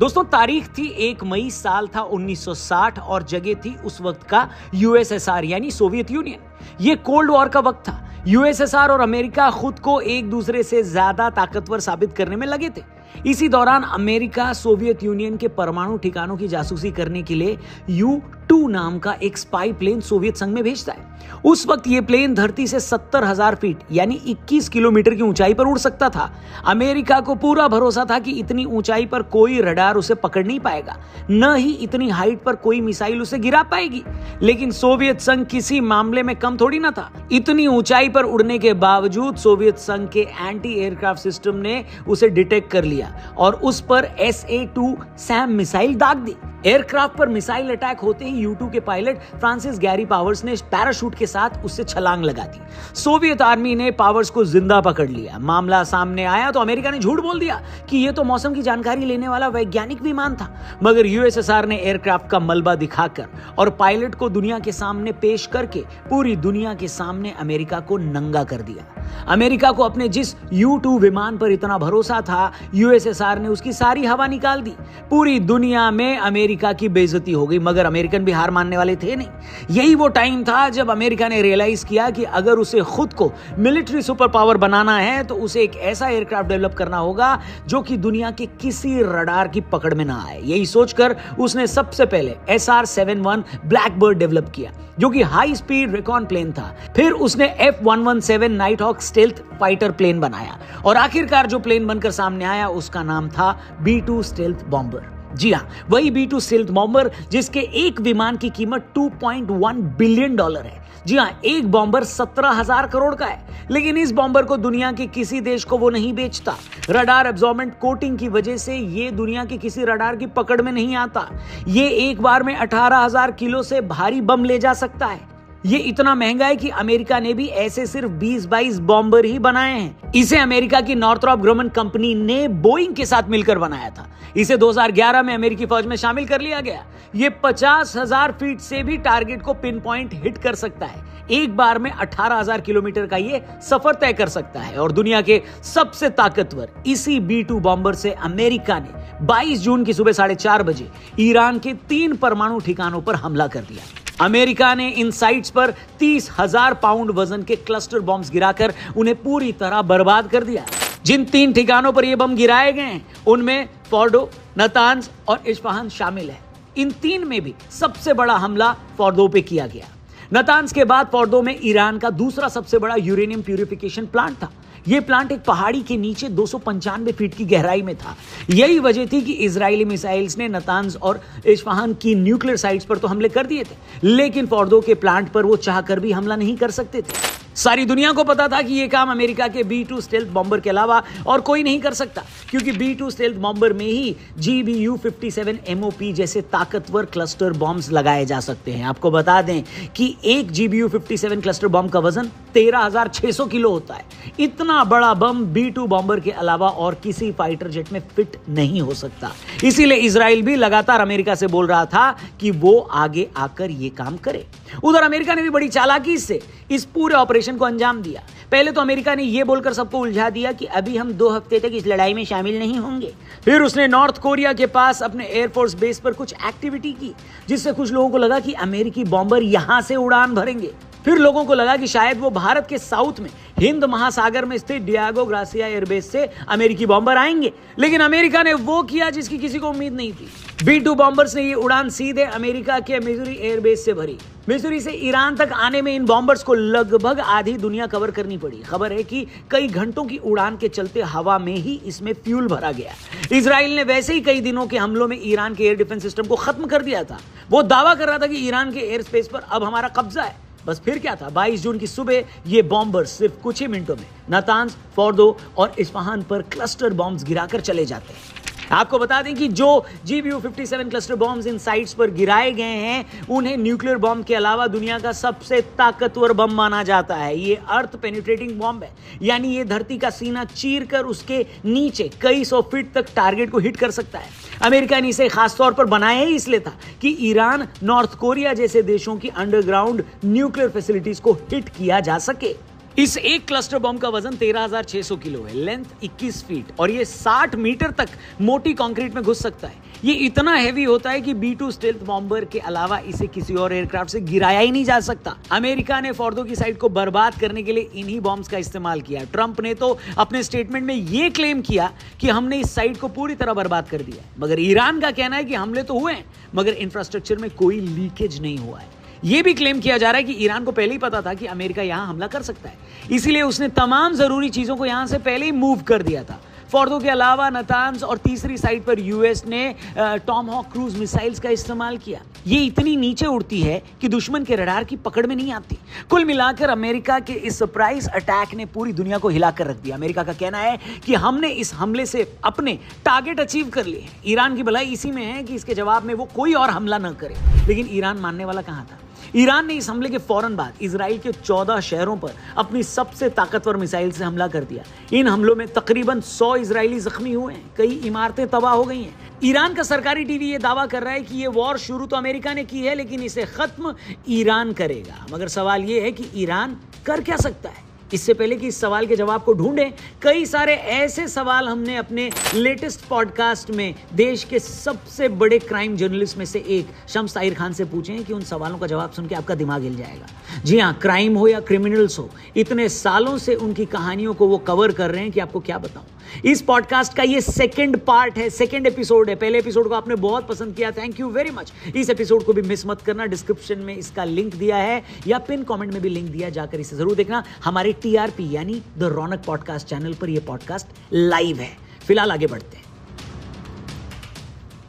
दोस्तों तारीख थी 1 मई, साल था 1960 और जगह थी उस वक्त का यूएसएसआर यानी सोवियत यूनियन। ये कोल्ड वॉर का वक्त था। यूएसएसआर और अमेरिका खुद को एक दूसरे से ज्यादा ताकतवर साबित करने में लगे थे। इसी दौरान अमेरिका सोवियत यूनियन के परमाणु ठिकानों की जासूसी करने के लिए U-2 नाम का एक स्पाई प्लेन सोवियत संघ में भेजता है। उस वक्त यह प्लेन धरती से 70,000 फीट यानी 21 किलोमीटर की ऊंचाई पर उड़ सकता था। अमेरिका को पूरा भरोसा था कि इतनी ऊंचाई पर कोई रडार उसे पकड़ नहीं पाएगा, न ही इतनी हाइट पर कोई मिसाइल उसे गिरा पाएगी। लेकिन सोवियत संघ किसी मामले में कम थोड़ी ना था। इतनी ऊंचाई पर उड़ने के बावजूद सोवियत संघ के एंटी एयरक्राफ्ट सिस्टम ने उसे डिटेक्ट कर लिया और उस पर SA-2 सैम मिसाइल दाग दी। एयरक्राफ्ट पर मिसाइल अटैक होते ही U-2 के पायलट फ्रांसिस गैरी पावर्स ने पैराशूट के साथ उससे छलांग लगा दी। सोवियत आर्मी ने पावर्स को जिंदा पकड़ लिया। मामला सामने आया तो अमेरिका ने झूठ बोल दिया कि यह तो मौसम की जानकारी लेने वाला वैज्ञानिक विमान था, मगर यूएसएसआर ने एयरक्राफ्ट का मलबा दिखाकर और पायलट को दुनिया के सामने पेश करके पूरी दुनिया के सामने अमेरिका को नंगा कर दिया। अमेरिका को अपने जिस U-2 विमान पर इतना भरोसा था, यूएसएसआर ने उसकी सारी हवा निकाल दी। पूरी दुनिया में अमेरिका की बेइज्जती हो गई, मगर अमेरिकन भी हार मानने वाले थे नहीं। यही वो टाइम था जब अमेरिका ने रियलाइज किया कि अगर उसे खुद को मिलिट्री सुपर पावर बनाना है तो उसे एक ऐसा एयरक्राफ्ट डेवलप करना होगा जो कि दुनिया के किसी रडार की पकड़ में ना आए। यही सोचकर उसने सबसे पहले SR-71 ब्लैकबर्ड डेवलप किया, जो कि हाई स्पीड रिकॉन प्लेन था। फिर उसने F-117 nighthawk stealth fighter plane बनाया और आखिरकार जो प्लेन बनकर सामने आया उसका नाम था B-2 स्टेल्थ बॉम्बर। जी हाँ, वही B-2 स्टेल्थ बॉम्बर जिसके एक विमान की कीमत $2.1 बिलियन है। जी हाँ, एक बॉम्बर 17,000 करोड़ का है, लेकिन इस बॉम्बर को दुनिया के किसी देश को वो नहीं बेचता। रडार एब्जॉर्बेंट कोटिंग की वजह से ये दुनिया के किसी रडार की पकड़ में नहीं आता। ये एक बार में 18,000 किलो से भारी बम ले जा सकता है। ये इतना महंगा है कि अमेरिका ने भी ऐसे सिर्फ 20-22 बॉम्बर ही बनाए हैं। इसे अमेरिका की नॉर्थरॉप ग्रुमन कंपनी ने बोइंग के साथ मिलकर बनाया था। इसे 2011 में अमेरिकी फौज में शामिल कर लिया गया। ये 50,000 फीट से भी टारगेट को पिन पॉइंट हिट कर सकता है। एक बार में 18,000 किलोमीटर का ये सफर तय कर सकता है। और दुनिया के सबसे ताकतवर इसी B-2 बॉम्बर से अमेरिका ने 22 जून की सुबह 4:30 बजे ईरान के 3 परमाणु ठिकानों पर हमला कर दिया। अमेरिका ने इन साइट्स पर 30,000 पाउंड वजन के क्लस्टर बॉम्ब्स गिराकर उन्हें पूरी तरह बर्बाद कर दिया। जिन 3 ठिकानों पर ये बम गिराए गए हैं उनमें फोर्डो, नतांज और इस्फहान शामिल है। इन 3 में भी सबसे बड़ा हमला फोर्डो पे किया गया। नतांज के बाद फोर्डो में ईरान का दूसरा सबसे बड़ा यूरेनियम प्यूरिफिकेशन प्लांट था। यह प्लांट एक पहाड़ी के नीचे 295 फीट की गहराई में था। यही वजह थी कि इजरायली मिसाइल्स ने नतांज और इस्फहान की न्यूक्लियर साइट्स पर तो हमले कर दिए थे, लेकिन फोर्डो के प्लांट पर वो चाहकर भी हमला नहीं कर सकते थे। सारी दुनिया को पता था कि यह काम अमेरिका के B-2 स्टेल्थ बॉम्बर के अलावा और कोई नहीं कर सकता, क्योंकि B-2 स्टेल्थ बॉम्बर में ही GBU-57 MOP जैसे ताकतवर क्लस्टर बॉम्ब्स लगाए जा सकते हैं। आपको बता दें कि एक GBU-57 क्लस्टर बॉम्ब का वजन 13,600 किलो होता है। इतना बड़ा बम B-2 बॉम्बर के अलावा और किसी फाइटर जेट में फिट नहीं हो सकता। इसीलिए इजराइल भी लगातार अमेरिका से बोल रहा था कि वो आगे आकर ये काम करे। उधर अमेरिका ने भी बड़ी चालाकी से इस पूरे ऑपरेशन को अंजाम दिया। पहले तो अमेरिका ने यह बोलकर सबको उलझा दिया कि अभी हम 2 हफ्ते तक इस लड़ाई में शामिल नहीं होंगे। फिर उसने नॉर्थ कोरिया के पास अपने एयरफोर्स बेस पर कुछ एक्टिविटी की, जिससे कुछ लोगों को लगा कि अमेरिकी बॉम्बर यहां से उड़ान भरेंगे। फिर लोगों को लगा कि शायद वो भारत के साउथ में हिंद महासागर में स्थित डियागो ग्रासिया एयरबेस से अमेरिकी बॉम्बर आएंगे। लेकिन अमेरिका ने वो किया जिसकी किसी को उम्मीद नहीं थी। B-2 बॉम्बर्स ने ये उड़ान सीधे अमेरिका के मिसूरी एयरबेस से भरी। मिसूरी से ईरान तक आने में इन बॉम्बर्स को लगभग आधी दुनिया कवर करनी पड़ी। खबर है कि कई घंटों की उड़ान के चलते हवा में ही इसमें फ्यूल भरा गया। इजराइल ने वैसे ही कई दिनों के हमलों में ईरान के एयर डिफेंस सिस्टम को खत्म कर दिया था। वो दावा कर रहा था कि ईरान के एयर स्पेस पर अब हमारा कब्जा है। बस फिर क्या था, 22 जून की सुबह ये बॉम्बर सिर्फ कुछ ही मिनटों में नातांज, फोर्डो और इस्फहान पर क्लस्टर बॉम्ब्स गिराकर चले जाते हैं। आपको बता दें कि जो GBU-57 क्लस्टर बॉम्ब्स इन साइट्स पर गिराए गए हैं उन्हें न्यूक्लियर बॉम्ब के अलावा दुनिया का सबसे ताकतवर बम माना जाता है। ये अर्थ पेनिट्रेटिंग बॉम्ब है, यानी ये धरती का सीना चीरकर उसके नीचे कई 100 फीट तक टारगेट को हिट कर सकता है। अमेरिका ने इसे खास तौर पर बनाया ही इसलिए था कि ईरान, नॉर्थ कोरिया जैसे देशों की अंडरग्राउंड न्यूक्लियर फैसिलिटीज को हिट किया जा सके। इस एक क्लस्टर बॉम्ब का वजन 13,600 किलो है, लेंथ 21 फीट और ये 60 मीटर तक मोटी कंक्रीट में घुस सकता है। ये इतना हैवी होता है कि B-2 स्टेल्थ बॉम्बर के अलावा इसे किसी और एयरक्राफ्ट से गिराया ही नहीं जा सकता। अमेरिका ने फोर्दो की साइट को बर्बाद करने के लिए इन्हीं बॉम्ब्स का इस्तेमाल किया। ट्रंप ने तो अपने स्टेटमेंट में ये क्लेम किया कि हमने इस साइट को पूरी तरह बर्बाद कर दिया है, मगर ईरान का कहना है कि हमले तो हुए हैं मगर इंफ्रास्ट्रक्चर में कोई लीकेज नहीं हुआ है। यह भी क्लेम किया जा रहा है कि ईरान को पहले ही पता था कि अमेरिका यहां हमला कर सकता है, इसीलिए उसने तमाम जरूरी चीजों को यहां से पहले ही मूव कर दिया था। फोर्दो के अलावा नतान्स और तीसरी साइट पर यूएस ने टॉमहॉक क्रूज मिसाइल्स का इस्तेमाल किया। ये इतनी नीचे उड़ती है कि दुश्मन के रडार की पकड़ में नहीं आती। कुल मिलाकर अमेरिका के इस सरप्राइज अटैक ने पूरी दुनिया को हिलाकर रख दिया। अमेरिका का कहना है कि हमने इस हमले से अपने टारगेट अचीव कर लिए। ईरान की भलाई इसी में है कि इसके जवाब में वो कोई और हमला न करे, लेकिन ईरान मानने वाला कहां था। ईरान ने इस हमले के फौरन बाद इजराइल के 14 शहरों पर अपनी सबसे ताकतवर मिसाइल से हमला कर दिया। इन हमलों में तकरीबन 100 इजरायली जख्मी हुए हैं, कई इमारतें तबाह हो गई हैं। ईरान का सरकारी टीवी ये दावा कर रहा है कि ये वॉर शुरू तो अमेरिका ने की है, लेकिन इसे खत्म ईरान करेगा। मगर सवाल ये है कि ईरान कर क्या सकता है। इससे पहले कि इस सवाल के जवाब को ढूंढें, कई सारे ऐसे सवाल हमने अपने लेटेस्ट पॉडकास्ट में देश के सबसे बड़े क्राइम जर्नलिस्ट में से एक शम्स ताहिर खान से पूछे हैं कि उन सवालों का जवाब सुन के आपका दिमाग हिल जाएगा। जी हाँ, क्राइम हो या क्रिमिनल्स हो, इतने सालों से उनकी कहानियों को वो कवर कर रहे हैं कि आपको क्या बताऊं। इस पॉडकास्ट का ये सेकंड पार्ट है, सेकंड एपिसोड है। पहले एपिसोड को आपने बहुत पसंद किया, थैंक यू वेरी मच। इस एपिसोड को भी मिस मत करना, डिस्क्रिप्शन में इसका लिंक दिया है या पिन कमेंट में भी लिंक दिया, जाकर इसे जरूर देखना। हमारे TRP यानी द रौनक पॉडकास्ट चैनल पर यह पॉडकास्ट लाइव है। फिलहाल आगे बढ़ते हैं।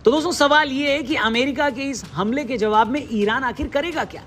तो दोस्तों, सवाल यह है कि अमेरिका के इस हमले के जवाब में ईरान आखिर करेगा क्या।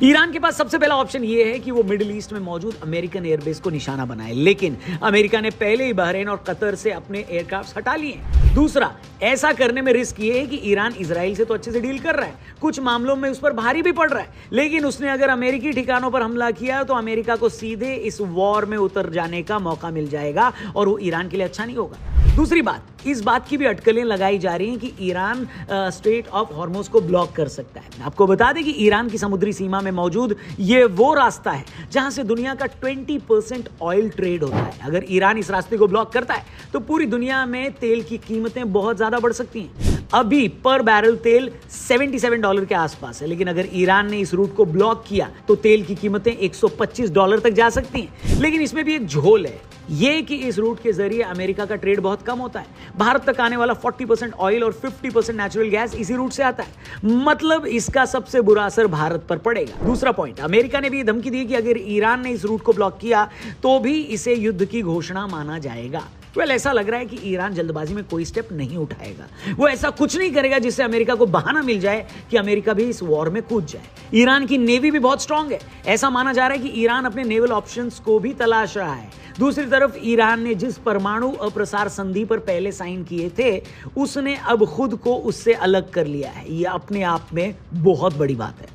ईरान के पास सबसे पहला ऑप्शन यह है कि वो मिडिल ईस्ट में मौजूद अमेरिकन एयरबेस को निशाना बनाए, लेकिन अमेरिका ने पहले ही बहरीन और कतर से अपने एयरक्राफ्ट हटा लिए। दूसरा, ऐसा करने में रिस्क ये है कि ईरान इजराइल से तो अच्छे से डील कर रहा है, कुछ मामलों में उस पर भारी भी पड़ रहा है, लेकिन उसने अगर अमेरिकी ठिकानों पर हमला किया तो अमेरिका को सीधे इस वॉर में उतर जाने का मौका मिल जाएगा और वो ईरान के लिए अच्छा नहीं होगा। दूसरी बात, इस बात की भी अटकलें लगाई जा रही हैं कि ईरान स्ट्रेट ऑफ हॉर्मुज को ब्लॉक कर सकता है। आपको बता दें कि ईरान की समुद्री सीमा में मौजूद ये वो रास्ता है जहां से दुनिया का 20% ऑयल ट्रेड होता है। अगर ईरान इस रास्ते को ब्लॉक करता है तो पूरी दुनिया में तेल की कीमतें बहुत ज्यादा बढ़ सकती हैं। अभी पर बैरल तेल $77 के आसपास है, लेकिन अगर ईरान ने इस रूट को ब्लॉक किया तो तेल की कीमतें $125 तक जा सकती हैं। लेकिन इसमें भी एक झोल है, ये कि इस रूट के जरिए अमेरिका का ट्रेड बहुत कम होता है। भारत तक आने वाला 40% ऑयल और 50% नेचुरल गैस इसी रूट से आता है, मतलब इसका सबसे बुरा असर भारत पर पड़ेगा। दूसरा पॉइंट, अमेरिका ने भी धमकी दी कि अगर ईरान ने इस रूट को ब्लॉक किया तो भी इसे युद्ध की घोषणा माना जाएगा। ऐसा लग रहा है कि ईरान जल्दबाजी में कोई स्टेप नहीं उठाएगा। वो ऐसा कुछ नहीं करेगा जिससे अमेरिका को बहाना मिल जाए कि अमेरिका भी इस वॉर में कूद जाए। ईरान की नेवी भी बहुत स्ट्रांग है, ऐसा माना जा रहा है कि ईरान अपने नेवल ऑप्शंस को भी तलाश रहा है। दूसरी तरफ ईरान ने जिस परमाणु अप्रसार संधि पर पहले साइन किए थे, उसने अब खुद को उससे अलग कर लिया है। यह अपने आप में बहुत बड़ी बात है।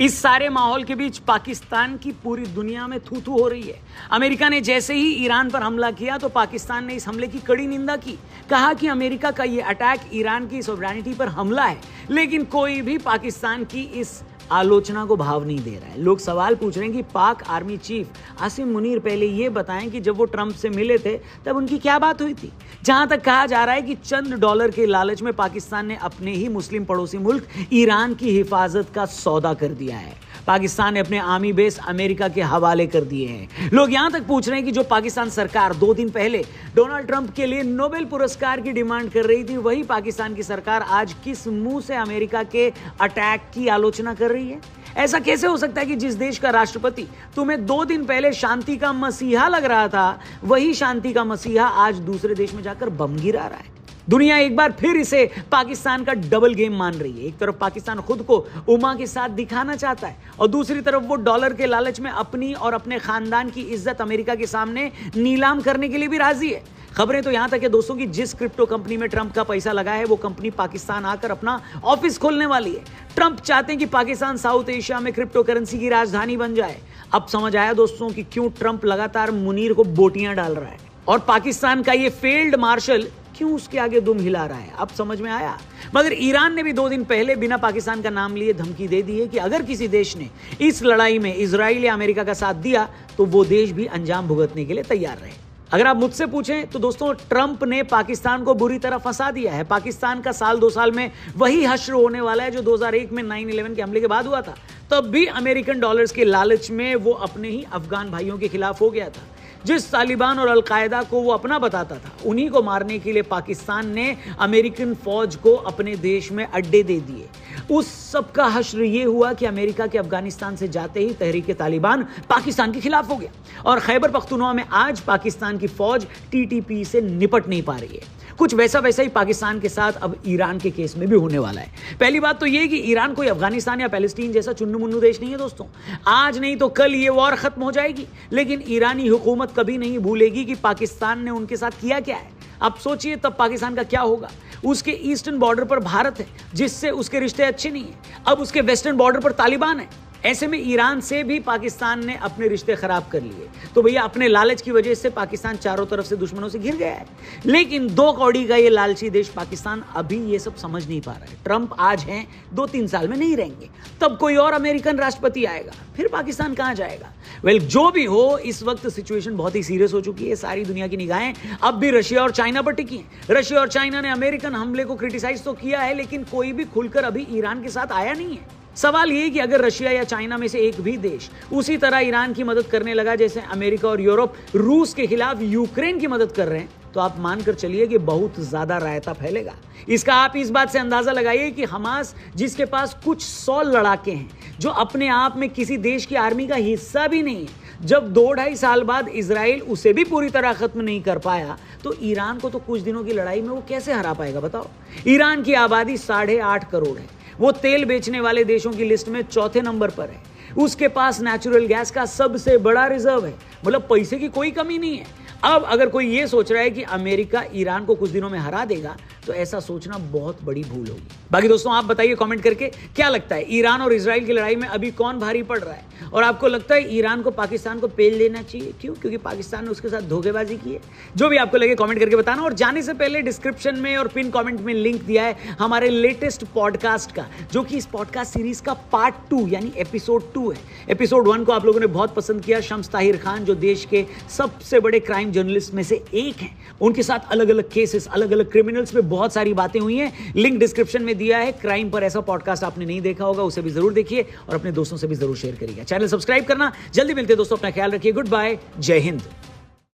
इस सारे माहौल के बीच पाकिस्तान की पूरी दुनिया में थू थू हो रही है। अमेरिका ने जैसे ही ईरान पर हमला किया तो पाकिस्तान ने इस हमले की कड़ी निंदा की, कहा कि अमेरिका का यह अटैक ईरान की सॉवरेनिटी पर हमला है, लेकिन कोई भी पाकिस्तान की इस आलोचना को भाव नहीं दे रहा है। लोग सवाल पूछ रहे हैं कि पाक आर्मी चीफ आसिम मुनीर पहले ये बताएं कि जब वो ट्रंप से मिले थे तब उनकी क्या बात हुई थी। जहां तक कहा जा रहा है कि चंद डॉलर के लालच में पाकिस्तान ने अपने ही मुस्लिम पड़ोसी मुल्क ईरान की हिफाजत का सौदा कर दिया है। पाकिस्तान ने अपने आर्मी बेस अमेरिका के हवाले कर दिए हैं। लोग यहां तक पूछ रहे हैं कि जो पाकिस्तान सरकार 2 दिन पहले डोनाल्ड ट्रंप के लिए नोबेल पुरस्कार की डिमांड कर रही थी, वही पाकिस्तान की सरकार आज किस मुंह से अमेरिका के अटैक की आलोचना कर रही है। ऐसा कैसे हो सकता है कि जिस देश का राष्ट्रपति तुम्हें 2 दिन पहले शांति का मसीहा लग रहा था, वही शांति का मसीहा आज दूसरे देश में जाकर बम गिरा रहा है। दुनिया एक बार फिर इसे पाकिस्तान का डबल गेम मान रही है। एक तरफ पाकिस्तान खुद को उमा के साथ दिखाना चाहता है और दूसरी तरफ वो डॉलर के लालच में अपनी और अपने खानदान की इज्जत अमेरिका के सामने नीलाम करने के लिए भी राजी है। खबरें तो यहां तक है दोस्तों कि जिस क्रिप्टो कंपनी में ट्रंप का पैसा लगा है, वो कंपनी पाकिस्तान आकर अपना ऑफिस खोलने वाली है। ट्रंप चाहते हैं कि पाकिस्तान साउथ एशिया में क्रिप्टो करेंसी की राजधानी बन जाए। अब समझ आया दोस्तों कि क्यों ट्रंप लगातार मुनीर को बोटियां डाल रहा है और पाकिस्तान का ये फेल्ड मार्शल क्यों उसके आगे दुम हिला रहा है। अब समझ में आया। मगर ईरान ने भी 2 दिन पहले बिना पाकिस्तान का नाम लिए धमकी दे दी है कि अगर किसी देश ने इस लड़ाई में इजराइल या अमेरिका का साथ दिया तो वो देश भी अंजाम भुगतने के लिए तैयार रहे। अगर आप मुझसे पूछें तो दोस्तों, ट्रंप ने पाकिस्तान को बुरी तरह फंसा दिया है। पाकिस्तान का साल 2 साल में वही हश्र होने वाला है जो 2001 में 9/11 के हमले के बाद हुआ था। तब भी अमेरिकन डॉलर्स के लालच में वो अपने ही अफगान भाइयों के खिलाफ हो गया था। जिस तालिबान और अलकायदा को वो अपना बताता था, उन्हीं को मारने के लिए पाकिस्तान ने अमेरिकन फौज को अपने देश में अड्डे दे दिए। उस सब का हश्र ये हुआ कि अमेरिका के अफगानिस्तान से जाते ही तहरीक तालिबान पाकिस्तान के खिलाफ हो गया और खैबर पख्तूनख्वा में आज पाकिस्तान की फौज टीटीपी से निपट नहीं पा रही है। कुछ वैसा ही पाकिस्तान के साथ अब ईरान के केस में भी होने वाला है। पहली बात तो यह कि ईरान कोई अफगानिस्तान या पैलेस्टीन जैसा चुन्नू मुन्नू देश नहीं है दोस्तों। आज नहीं तो कल ये वॉर खत्म हो जाएगी, लेकिन ईरानी हुकूमत कभी नहीं भूलेगी कि पाकिस्तान ने उनके साथ किया क्या है। आप सोचिए तब पाकिस्तान का क्या होगा। उसके ईस्टर्न बॉर्डर पर भारत है जिससे उसके रिश्ते अच्छे नहीं है। अब उसके वेस्टर्न बॉर्डर पर तालिबान है। ऐसे में ईरान से भी पाकिस्तान ने अपने रिश्ते खराब कर लिए। तो भैया अपने लालच की वजह से पाकिस्तान चारों तरफ से दुश्मनों से घिर गया है। लेकिन 2 कौड़ी का ये लालची देश पाकिस्तान अभी ये सब समझ नहीं पा रहा है। ट्रंप आज हैं, 2-3 साल में नहीं रहेंगे, तब कोई और अमेरिकन राष्ट्रपति आएगा, फिर पाकिस्तान कहां जाएगा। वेल, जो भी हो, इस वक्त सिचुएशन बहुत ही सीरियस हो चुकी है। सारी दुनिया की निगाहें अब भी रशिया और चाइना पर टिकी हैं। रशिया और चाइना ने अमेरिकन हमले को क्रिटिसाइज तो किया है, लेकिन कोई भी खुलकर अभी ईरान के साथ आया नहीं है। सवाल ये कि अगर रशिया या चाइना में से एक भी देश उसी तरह ईरान की मदद करने लगा जैसे अमेरिका और यूरोप रूस के खिलाफ यूक्रेन की मदद कर रहे हैं, तो आप मानकर चलिए कि बहुत ज्यादा रायता फैलेगा। इसका आप इस बात से अंदाजा लगाइए कि हमास, जिसके पास कुछ 100 लड़ाके हैं, जो अपने आप में किसी देश की आर्मी का हिस्सा भी नहीं है, जब 2-2.5 साल बाद इजराइल उसे भी पूरी तरह खत्म नहीं कर पाया, तो ईरान को तो कुछ दिनों की लड़ाई में वो कैसे हरा पाएगा बताओ। ईरान की आबादी 8.5 करोड़ है। वो तेल बेचने वाले देशों की लिस्ट में 4थे नंबर पर है। उसके पास नेचुरल गैस का सबसे बड़ा रिजर्व है। मतलब पैसे की कोई कमी नहीं है। अब अगर कोई ये सोच रहा है कि अमेरिका ईरान को कुछ दिनों में हरा देगा, तो ऐसा सोचना बहुत बड़ी भूल होगी। बाकी दोस्तों, आप बताइए कमेंट करके क्या लगता है, ईरान और इजराइल की लड़ाई में अभी कौन भारी पड़ रहा है? और आपको लगता है ईरान को पाकिस्तान को पेल लेना चाहिए? क्यों? क्योंकि पाकिस्तान ने उसके साथ धोखेबाजी की है। जो भी आपको लगे कमेंट करके बताना। और जाने से पहले डिस्क्रिप्शन में और पिन कमेंट में लिंक दिया है हमारे लेटेस्ट पॉडकास्ट का, जो कि इस पॉडकास्ट सीरीज का पार्ट 2 यानी एपिसोड 2 है। एपिसोड 1 को आप लोगों ने बहुत पसंद किया। शम्स ताहिर खान, जो देश के सबसे बड़े क्राइम जर्नलिस्ट में से एक हैं, उनके साथ अलग अलग केसेस, अलग अलग क्रिमिनल्स पे बहुत सारी बातें हुई हैं। लिंक डिस्क्रिप्शन में दिया है। क्राइम पर ऐसा पॉडकास्ट आपने नहीं देखा होगा, उसे भी जरूर देखिए और अपने दोस्तों से भी जरूर शेयर करिएगा। चैनल सब्सक्राइब करना। जल्दी मिलते हैं दोस्तों, अपना ख्याल रखिए। गुड बाय, जय हिंद।